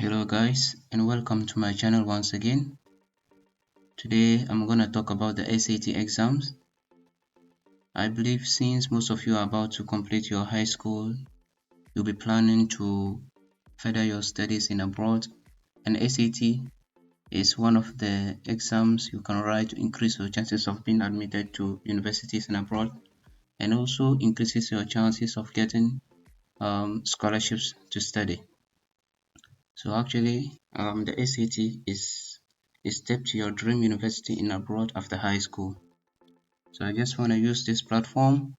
Hello guys, and welcome to my channel once again. Today I'm gonna talk about the SAT exams. I believe since most of you are about to complete your high school, you'll be planning to further your studies in abroad, and SAT is one of the exams you can write to increase your chances of being admitted to universities in abroad, and also increases your chances of getting scholarships to study. So actually, the SAT is a step to your dream university in abroad after high school. So I just want to use this platform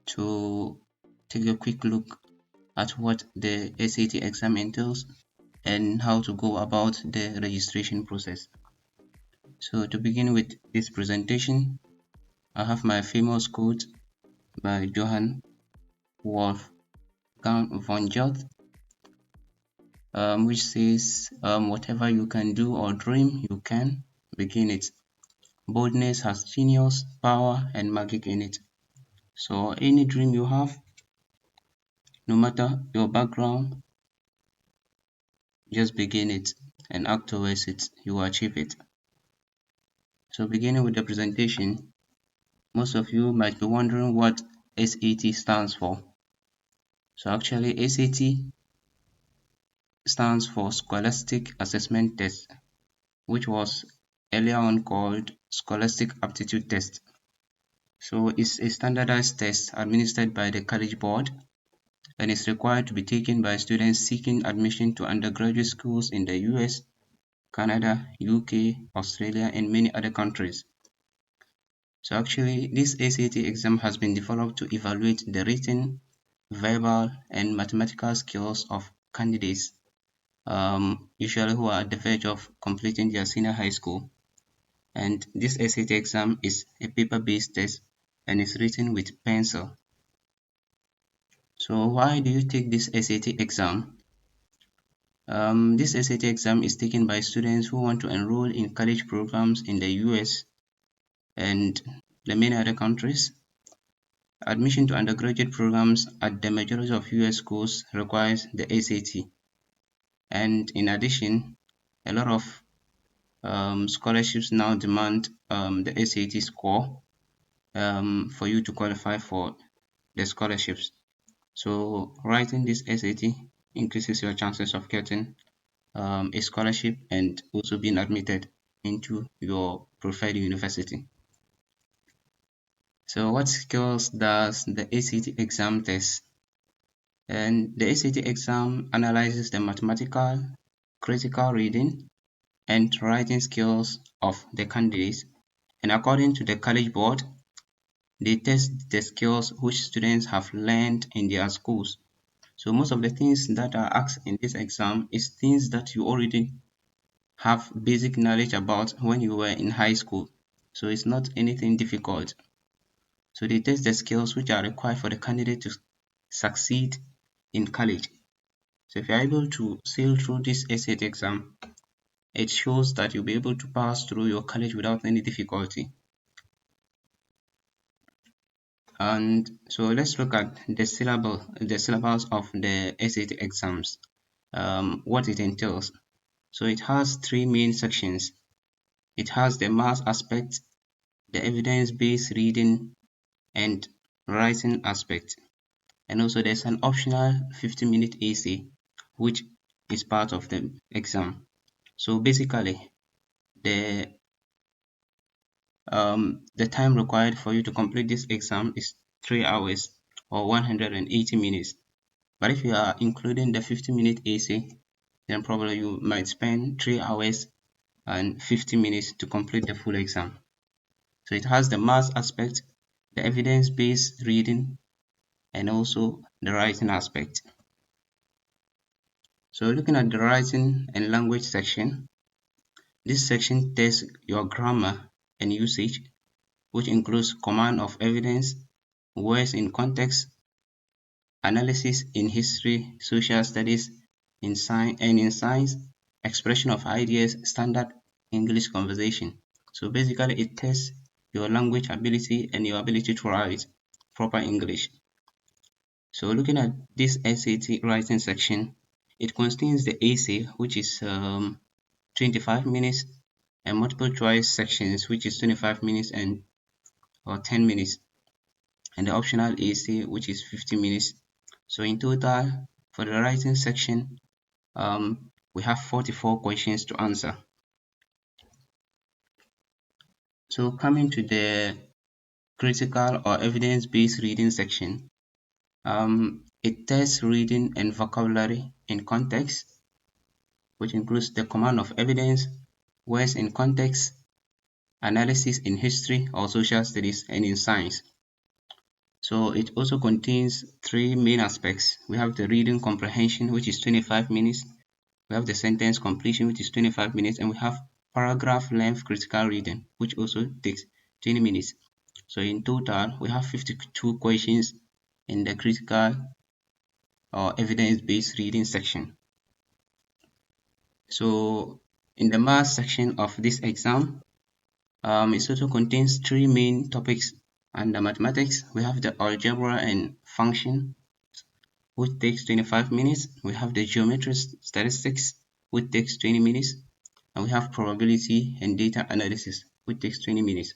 to take a quick look at what the SAT exam entails and how to go about the registration process. So to begin with this presentation, I have my famous quote by Johann Wolfgang von Goethe, which says, whatever you can do or dream, you can begin it. Boldness has genius, power, and magic in it. So any dream you have, no matter your background, just begin it and act towards it. You will achieve it. So beginning with the presentation, most of you might be wondering what SAT stands for. So actually SAT stands for Scholastic Assessment Test, which was earlier on called Scholastic Aptitude Test. So it's a standardized test administered by the College Board and is required to be taken by students seeking admission to undergraduate schools in the US, Canada, UK, Australia, and many other countries. So actually, this SAT exam has been developed to evaluate the written, verbal, and mathematical skills of candidates, usually who are at the verge of completing their senior high school. And this SAT exam is a paper-based test and is written with pencil. So why do you take this SAT exam? This SAT exam is taken by students who want to enroll in college programs in the US and the many other countries. Admission to undergraduate programs at the majority of US schools requires the SAT. And in addition, a lot of scholarships now demand the SAT score for you to qualify for the scholarships. So writing this SAT increases your chances of getting a scholarship and also being admitted into your preferred university. So what skills does the ACT exam test? And the ACT exam analyzes the mathematical, critical reading, and writing skills of the candidates. And according to the College Board, they test the skills which students have learned in their schools. So most of the things that are asked in this exam is things that you already have basic knowledge about when you were in high school. So it's not anything difficult. So they test the skills which are required for the candidate to succeed in college. So if you're able to sail through this SAT exam, it shows that you'll be able to pass through your college without any difficulty. And so let's look at the syllabus of the SAT exams, what it entails. So it has three main sections. It has the math aspect, the evidence-based reading and writing aspect. And also there's an optional 15-minute essay, which is part of the exam. So basically, the time required for you to complete this exam is 3 hours or 180 minutes. But if you are including the 15-minute essay, then probably you might spend 3 hours and 50 minutes to complete the full exam. So it has the math aspect, the evidence-based reading, and also the writing aspect. So looking at the writing and language section, this section tests your grammar and usage, which includes command of evidence, words in context, analysis in history, social studies, in science, expression of ideas, standard English conversation. So basically it tests your language ability and your ability to write proper English. So looking at this SAT writing section, It contains the essay, which is 25 minutes, and multiple choice sections, which is 25 minutes and or 10 minutes, and the optional essay, which is 50 minutes. So in total, for the writing section, we have 44 questions to answer. So coming to the critical or evidence-based reading section, it tests reading and vocabulary in context, which includes the command of evidence, words in context, analysis in history or social studies, and in science. So it also contains three main aspects. We have the reading comprehension, which is 25 minutes. We have the sentence completion, which is 25 minutes, and we have paragraph length critical reading, which also takes 20 minutes. So in total, we have 52 questions in the critical or evidence-based reading section. So in the math section of this exam, it also contains three main topics. Under mathematics, we have the algebra and function, which takes 25 minutes. We have the geometry statistics, which takes 20 minutes. And we have probability and data analysis, which takes 20 minutes.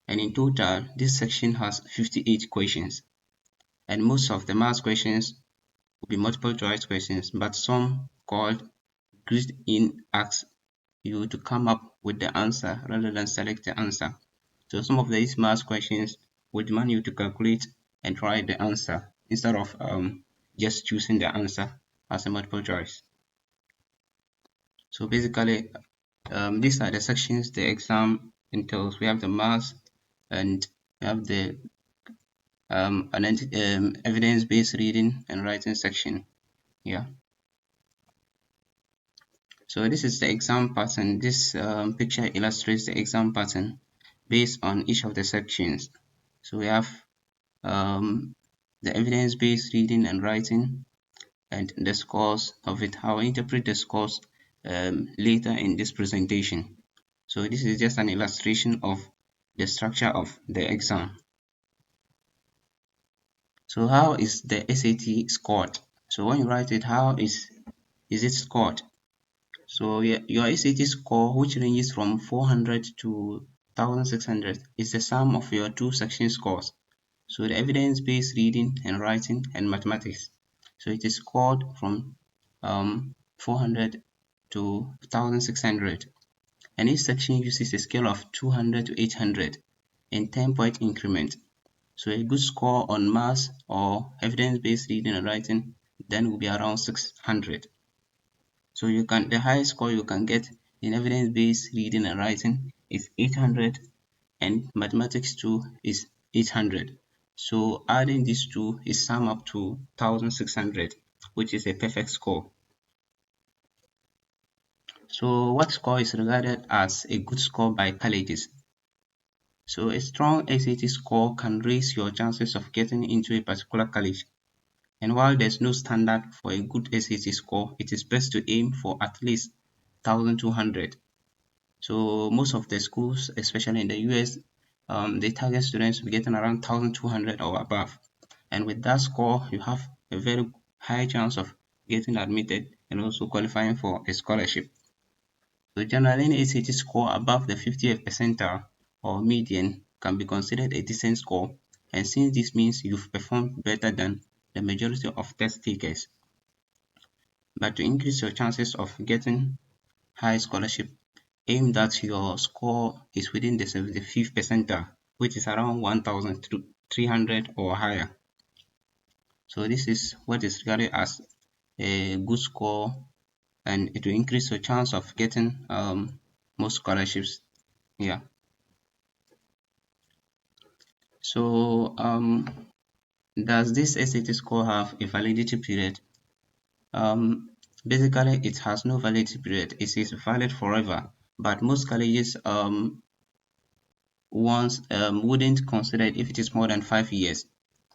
And in total, this section has 58 questions. And most of the math questions will be multiple choice questions, but some called grid in ask you to come up with the answer rather than select the answer. So some of these math questions will demand you to calculate and write the answer instead of just choosing the answer as a multiple choice. So basically, these are the sections the exam entails. We have the math and we have the evidence-based reading and writing section. Yeah. So this is the exam pattern. This picture illustrates the exam pattern based on each of the sections. So we have the evidence-based reading and writing and the scores of it. I will interpret the scores later in this presentation. So this is just an illustration of the structure of the exam. So how is the SAT scored? So when you write it, how is it scored? So your SAT score, which ranges from 400 to 1600, is the sum of your two section scores. So the evidence-based reading and writing and mathematics. So it is scored from 400 to 1600. And each section uses a scale of 200 to 800 in 10-point increment. So a good score on math or evidence-based reading and writing then will be around 600. So the highest score you can get in evidence-based reading and writing is 800, and mathematics too is 800. So adding these two is sum up to 1600, which is a perfect score. So what score is regarded as a good score by colleges? So a strong SAT score can raise your chances of getting into a particular college. And while there's no standard for a good SAT score, it is best to aim for at least 1200. So most of the schools, especially in the US, they target students to be getting around 1200 or above. And with that score, you have a very high chance of getting admitted and also qualifying for a scholarship. So generally, an SAT score above the 50th percentile or median can be considered a decent score, and since this means you've performed better than the majority of test takers. But to increase your chances of getting high scholarship, aim that your score is within the 75th percentile, which is around 1300 or higher. So this is what is regarded as a good score, and it will increase your chance of getting most scholarships. Yeah. So does this SAT score have a validity period? Basically, it has no validity period. It is valid forever. But most colleges wouldn't consider it if it is more than 5 years,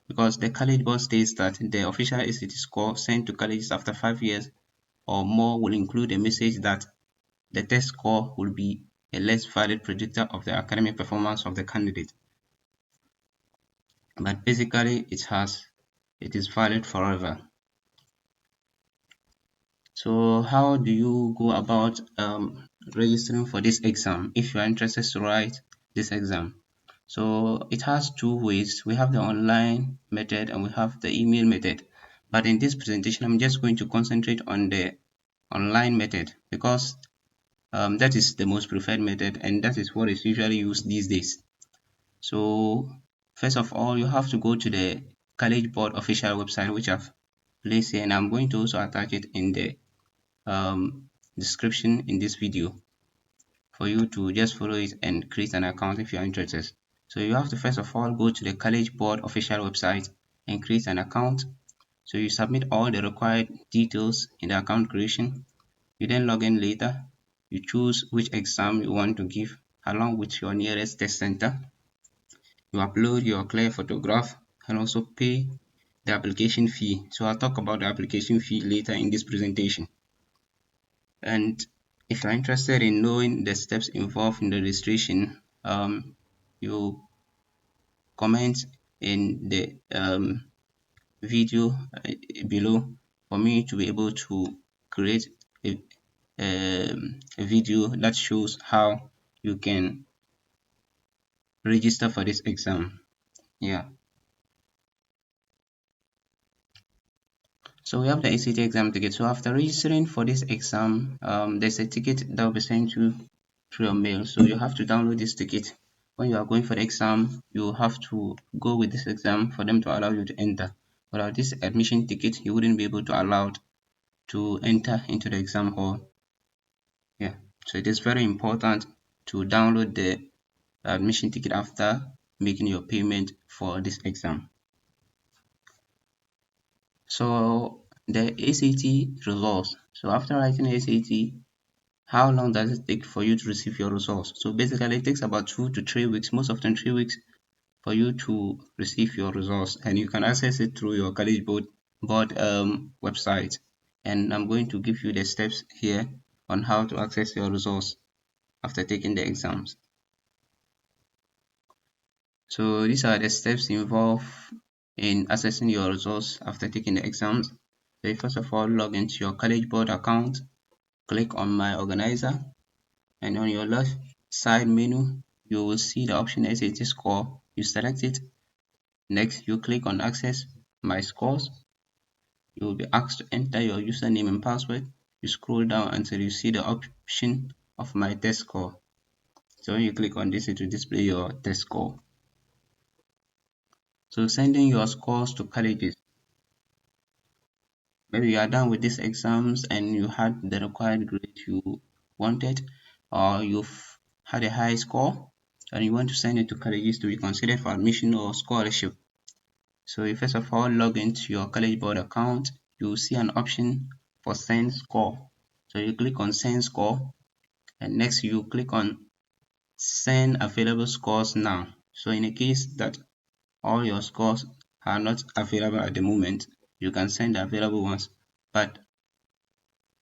because the college board states that the official SAT score sent to colleges after 5 years or more will include a message that the test score will be a less valid predictor of the academic performance of the candidate. But basically, it is valid forever. So how do you go about registering for this exam if you are interested to write this exam? So it has two ways. We have the online method and we have the email method. But in this presentation, I'm just going to concentrate on the online method because that is the most preferred method and that is what is usually used these days. So first of all, you have to go to the College Board official website, which I've placed here, and I'm going to also attach it in the description in this video for you to just follow it and create an account if you're interested. So you have to first of all go to the College Board official website and create an account. So you submit all the required details in the account creation. You then log in later. You choose which exam you want to give along with your nearest test center. You upload your clear photograph and also pay the application fee. So I'll talk about the application fee later in this presentation. And if you're interested in knowing the steps involved in the registration, you comment in the video below for me to be able to create a video that shows how you can register for this exam. Yeah. So we have the ACT exam ticket. So after registering for this exam, there's a ticket that will be sent to you through your mail. So you have to download this ticket. When you are going for the exam, you have to go with this exam for them to allow you to enter. Without this admission ticket, you wouldn't be able to allow to enter into the exam hall. Yeah. So it is very important to download the admission ticket after making your payment for this exam. So the ACT results. So after writing ACT, how long does it take for you to receive your results? So basically it takes about 2 to 3 weeks, most often 3 weeks for you to receive your results, and you can access it through your college board website. And I'm going to give you the steps here on how to access your results after taking the exams. So these are the steps involved in accessing your results after taking the exams. So you first of all log into your college board account, click on my organizer, and on your left side menu you will see the option SAT score. You select it. Next you click on access my scores. You will be asked to enter your username and password. You scroll down until you see the option of my test score. So when you click on this, it will display your test score. So sending your scores to colleges. Maybe you are done with these exams and you had the required grade you wanted, or you've had a high score and you want to send it to colleges to be considered for admission or scholarship. So you first of all log into your college board account. You will see an option for send score. So you click on send score, and next you click on send available scores now. So in a case that all your scores are not available at the moment, you can send the available ones. But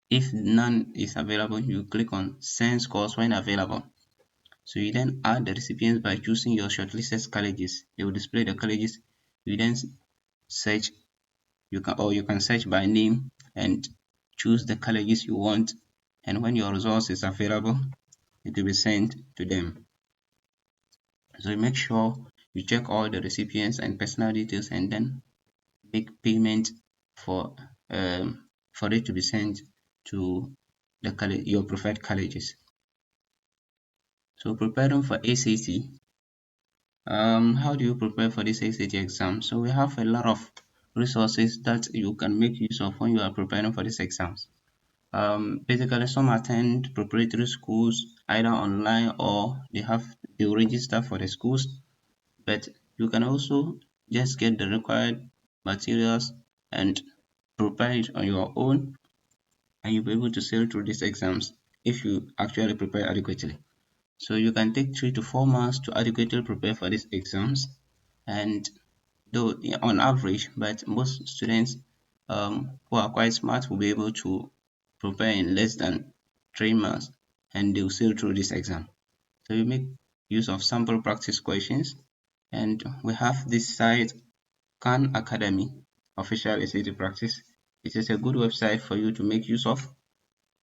if none is available, you click on send scores when available. So you then add the recipients by choosing your shortlisted colleges. It will display the colleges. You then search. You can search by name and choose the colleges you want. And when your results is available, it will be sent to them. So you make sure you check all the recipients and personal details and then make payment for it to be sent to your preferred colleges. So preparing for ACT. How do you prepare for this ACT exam? So we have a lot of resources that you can make use of when you are preparing for these exams. Basically, some attend preparatory schools either online or they will register for the schools, but you can also just get the required materials and prepare it on your own, and you'll be able to sail through these exams if you actually prepare adequately. So you can take 3 to 4 months to adequately prepare for these exams, and though on average, but most students who are quite smart will be able to prepare in less than 3 months, and they'll sail through this exam. So we make use of sample practice questions, and we have this site Khan Academy official SAT practice. It is a good website for you to make use of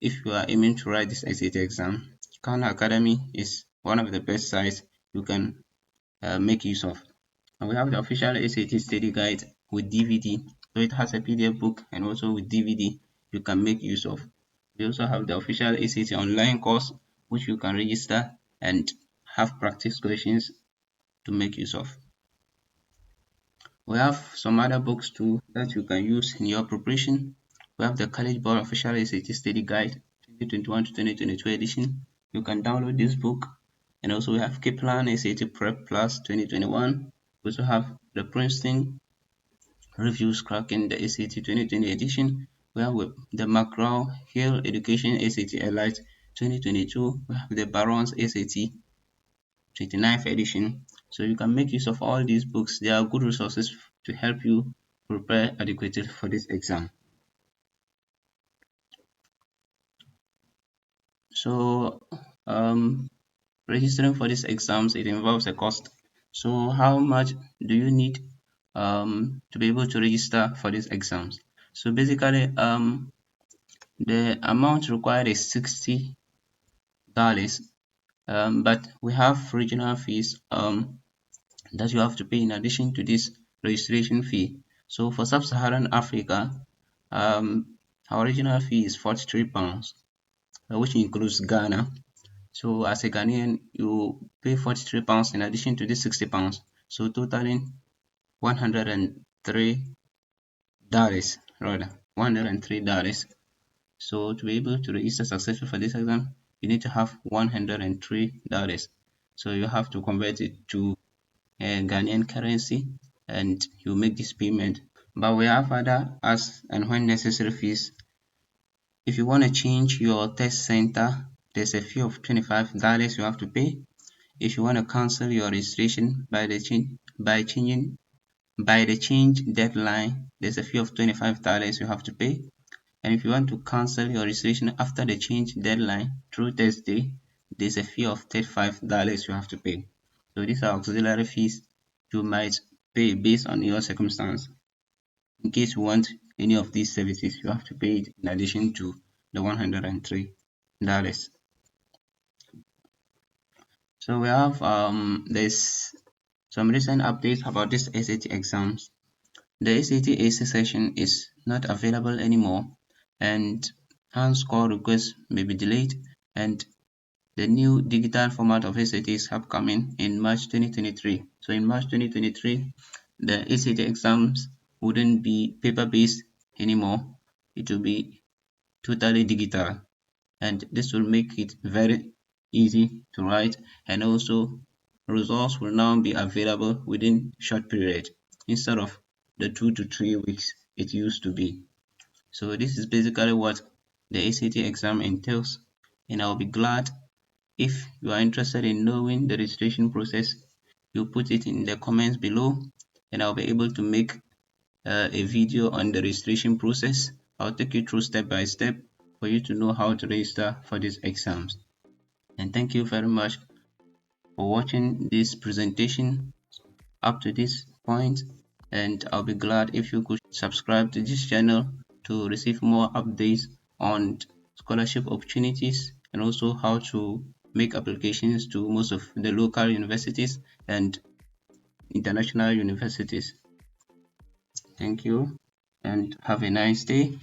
if you are aiming to write this SAT exam. Khan Academy is one of the best sites you can make use of. And we have the official SAT study guide with DVD. So it has a PDF book and also with DVD you can make use of. We also have the official SAT online course which you can register and have practice questions to make use of. We have some other books too that you can use in your preparation. We have the College Board Official SAT Study Guide 2021 to 2022 edition. You can download this book. And also we have Kaplan SAT Prep Plus 2021. We also have the Princeton Reviews Cracking the SAT 2020 edition. We have the McGraw-Hill Education SAT Elite 2022. We have the Barron's SAT 29th edition. So you can make use of all these books. They are good resources to help you prepare adequately for this exam. So registering for these exams, it involves a cost. So how much do you need to be able to register for these exams? So basically the amount required is $60, but we have regional fees that you have to pay in addition to this registration fee. So for sub-Saharan Africa, our original fee is £43, which includes Ghana. So as a Ghanaian, you pay £43 in addition to this £60, so totaling $103, rather $103. So to be able to register successfully for this exam, you need to have $103. So you have to convert it to Ghanaian currency and you make this payment. But we have other as and when necessary fees. If you want to change your test center, there's a fee of $25 you have to pay. If you want to cancel your registration by the change deadline, there's a fee of $25 you have to pay. And if you want to cancel your registration after the change deadline through Thursday, there's a fee of $35 you have to pay. So these are auxiliary fees you might pay based on your circumstance. In case you want any of these services, you have to pay it in addition to the $103. So we have there's some recent updates about this SAT exams. The SAT AC session is not available anymore, and hand score requests may be delayed, and the new digital format of SATs have come in March 2023. So in March 2023, the SAT exams wouldn't be paper-based anymore. It will be totally digital, and this will make it very easy to write, and also results will now be available within short period instead of the 2 to 3 weeks it used to be. So this is basically what the ACT exam entails, and I'll be glad if you are interested in knowing the registration process. You put it in the comments below, and I'll be able to make a video on the registration process. I'll take you through step by step for you to know how to register for these exams. And thank you very much for watching this presentation up to this point, and I'll be glad if you could subscribe to this channel to receive more updates on scholarship opportunities and also how to make applications to most of the local universities and international universities. Thank you and have a nice day.